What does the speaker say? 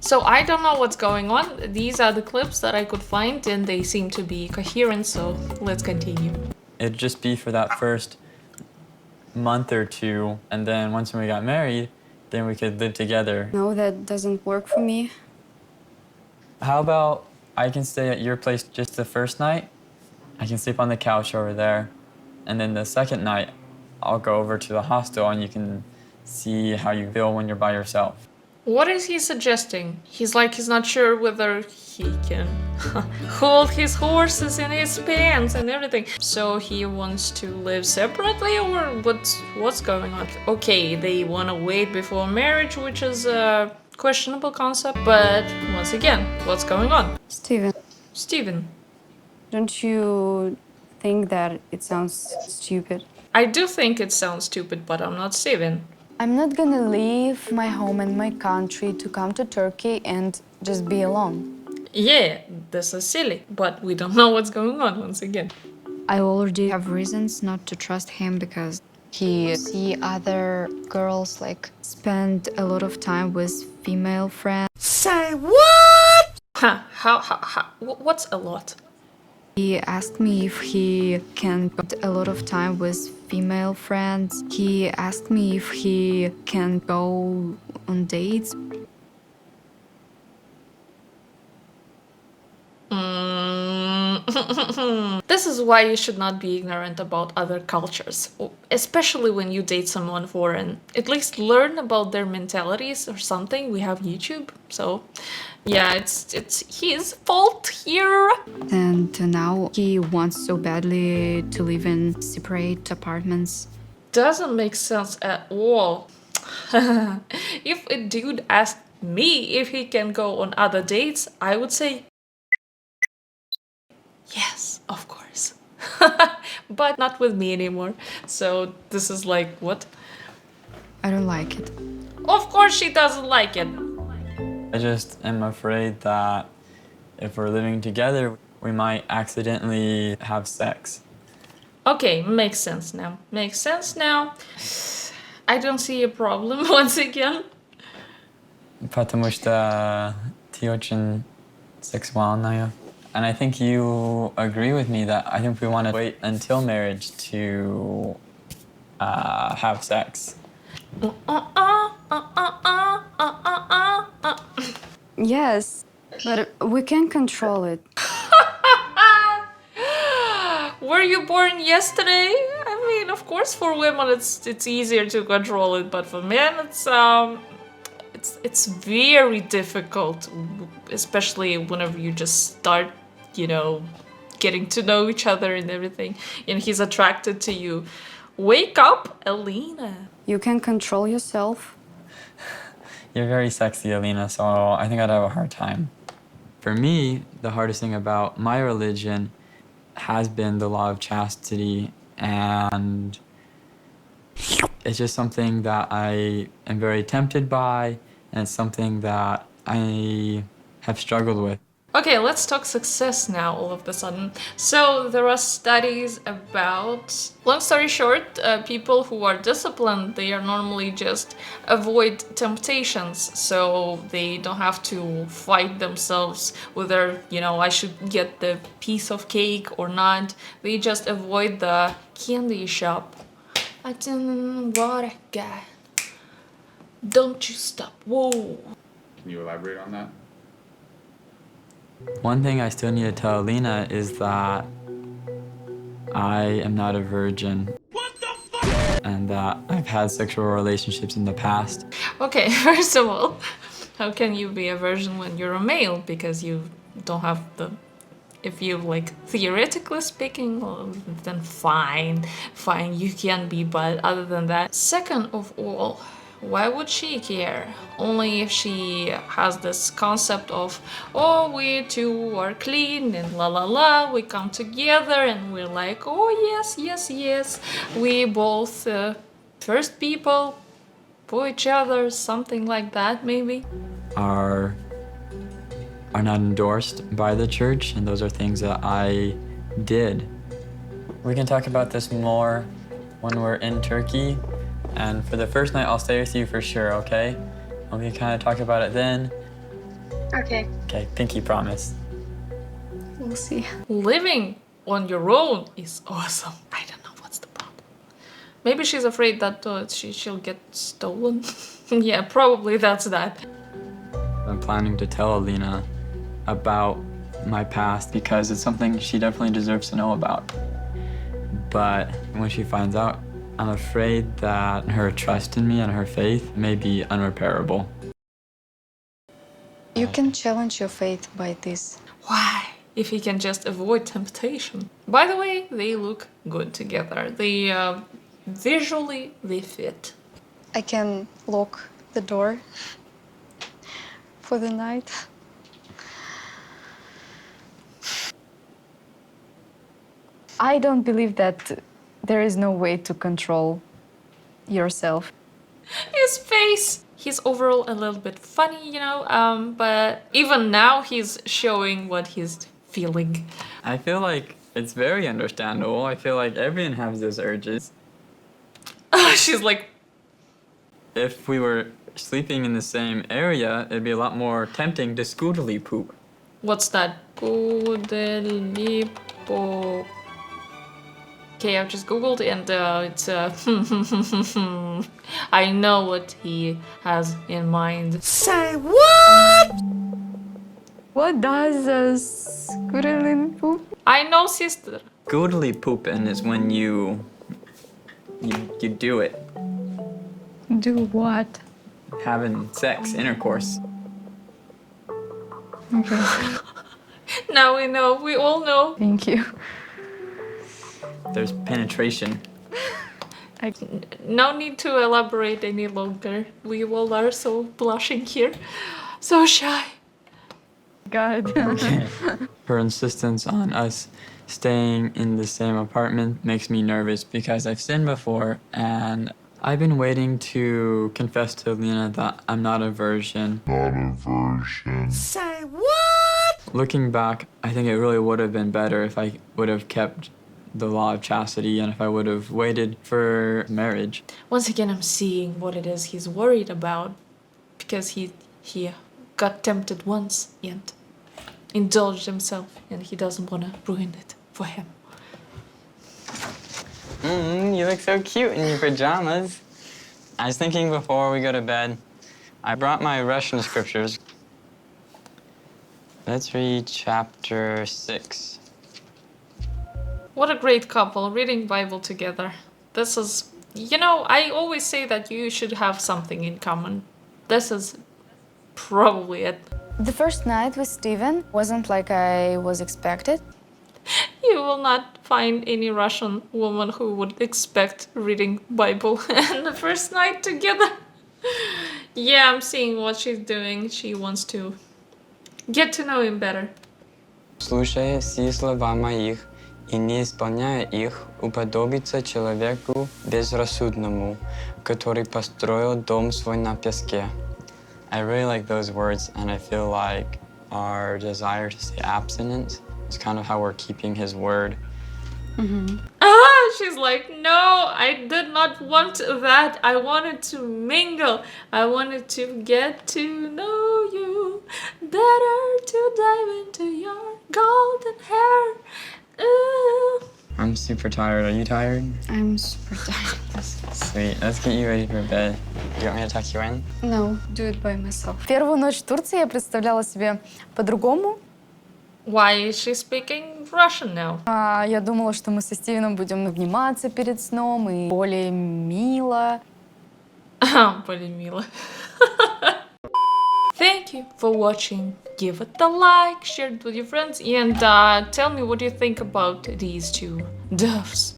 So I don't know what's going on. These are the clips that I could find and they seem to be coherent, so let's continue. It'd just be for that first month or two, and then once we got married, then we could live together. No, that doesn't work for me. How about I can stay at your place just the first night? I can sleep on the couch over there, and then the second night, I'll go over to the hostel and you can see how you feel when you're by yourself. What is he suggesting? He's not sure whether he can hold his horses in his pants and everything. So he wants to live separately, or what's going on? Okay, they want to wait before marriage, which is a questionable concept, but once again, what's going on? Steven. Don't you think that it sounds stupid? I do think it sounds stupid, but I'm not Steven. I'm not gonna leave my home and my country to come to Turkey and just be alone. Yeah, this is silly, but we don't know what's going on once again. I already have reasons not to trust him because he see other girls like spend a lot of time with female friends. Say what? How? What's a lot? He asked me if he can spend a lot of time with female friends. He asked me if he can go on dates. This is why you should not be ignorant about other cultures, especially when you date someone foreign. At least learn about their mentalities or something. We have YouTube, so yeah, it's his fault here. And now he wants so badly to live in separate apartments. Doesn't make sense at all. If a dude asked me if he can go on other dates, I would say yes, of course. But not with me anymore. So this is like, what? I don't like it. Of course she doesn't like it. I just am afraid that if we're living together, we might accidentally have sex. Okay, makes sense now. Makes sense now. I don't see a problem once again. Потому что ты очень сексуальная. And I think you agree with me that I think we want to wait until marriage to have sex. Yes, but we can control it. Were you born yesterday? I mean, of course, for women it's easier to control it, but for men it's very difficult, especially whenever you just start, getting to know each other and everything, and he's attracted to you. Wake up, Alina. You can control yourself. You're very sexy, Alina, so I think I'd have a hard time. For me, the hardest thing about my religion has been the law of chastity, and it's just something that I am very tempted by, and it's something that I have struggled with. Okay, let's talk success now all of a sudden. So there are studies about, long story short, people who are disciplined, they are normally just avoid temptations, so they don't have to fight themselves whether, I should get the piece of cake or not. They just avoid the candy shop. I don't know what I got. Don't you stop. Whoa. Can you elaborate on that? One thing I still need to tell Alina is that I am not a virgin. What the fuck? And that I've had sexual relationships in the past. Okay, first of all, how can you be a virgin when you're a male? Because you don't have if you theoretically speaking, well, then fine, you can be, but other than that. Second of all, why would she care? Only if she has this concept of, oh, we two are clean and la la la, we come together and we're like, oh yes, we both first people for each other, something like that maybe. Are not endorsed by the church, and those are things that I did. We can talk about this more when we're in Turkey. And for the first night, I'll stay with you for sure, okay? And we can kind of talk about it then. Okay. Okay, pinky promise. We'll see. Living on your own is awesome. I don't know what's the problem. Maybe she's afraid that she'll get stolen. Yeah, probably that's that. I'm planning to tell Alina about my past because it's something she definitely deserves to know about. But when she finds out, I'm afraid that her trust in me and her faith may be unrepairable. You can challenge your faith by this. Why? If he can just avoid temptation. By the way, they look good together. They visually they fit. I can lock the door for the night. I don't believe that there is no way to control yourself. His face. He's overall a little bit funny, you know, but even now he's showing what he's feeling. I feel like it's very understandable. I feel like everyone has those urges. She's like, If we were sleeping in the same area, it'd be a lot more tempting to scootily poop. what's that? Kudelipo. Okay, I've just googled and it's I know what he has in mind. Say what? What does a squirrel poop? I know, sister. Scootily pooping is when you do it. Do what? Having sex, intercourse. Okay, Now we know. We all know. thank you. There's penetration. No need to elaborate any longer. We all are so blushing here. So shy. God. Her insistence on us staying in the same apartment makes me nervous because I've sinned before and I've been waiting to confess to Alina that I'm not a virgin. Say what? Looking back, I think it really would have been better if I would have kept the law of chastity and if I would have waited for marriage. Once again, I'm seeing what it is he's worried about because he got tempted once and indulged himself, and he doesn't want to ruin it for him. You look so cute in your pajamas. I was thinking before we go to bed, I brought my Russian scriptures. Let's read chapter 6. What a great couple, reading Bible together. This is, you know, I always say that you should have something in common. This is probably it. The first night with Steven wasn't like I was expected. You will not find any Russian woman who would expect reading Bible and the first night together. Yeah, I'm seeing what she's doing. She wants to get to know him better. Слушая все слова моих и не исполняя их, уподобится человеку безрассудному, который построил дом свой на песке. I really like those words, and I feel like our desire to stay abstinent is kind of how we're keeping his word. She's like, no, I did not want that. I wanted to mingle. I wanted to get to know you better, to dive into your golden hair. I'm super tired. Are you tired? I'm super tired. Sweet. Let's get you ready for bed. You want me to tuck you in? No, do it by myself. Первую ночь в Турции я представляла себе по-другому. Why is she speaking Russian now? Я думала, что мы со Стивеном будем обниматься перед сном и более мило. Более мило. Thank you for watching. Give it a like, share it with your friends, and tell me what you think about these two doves.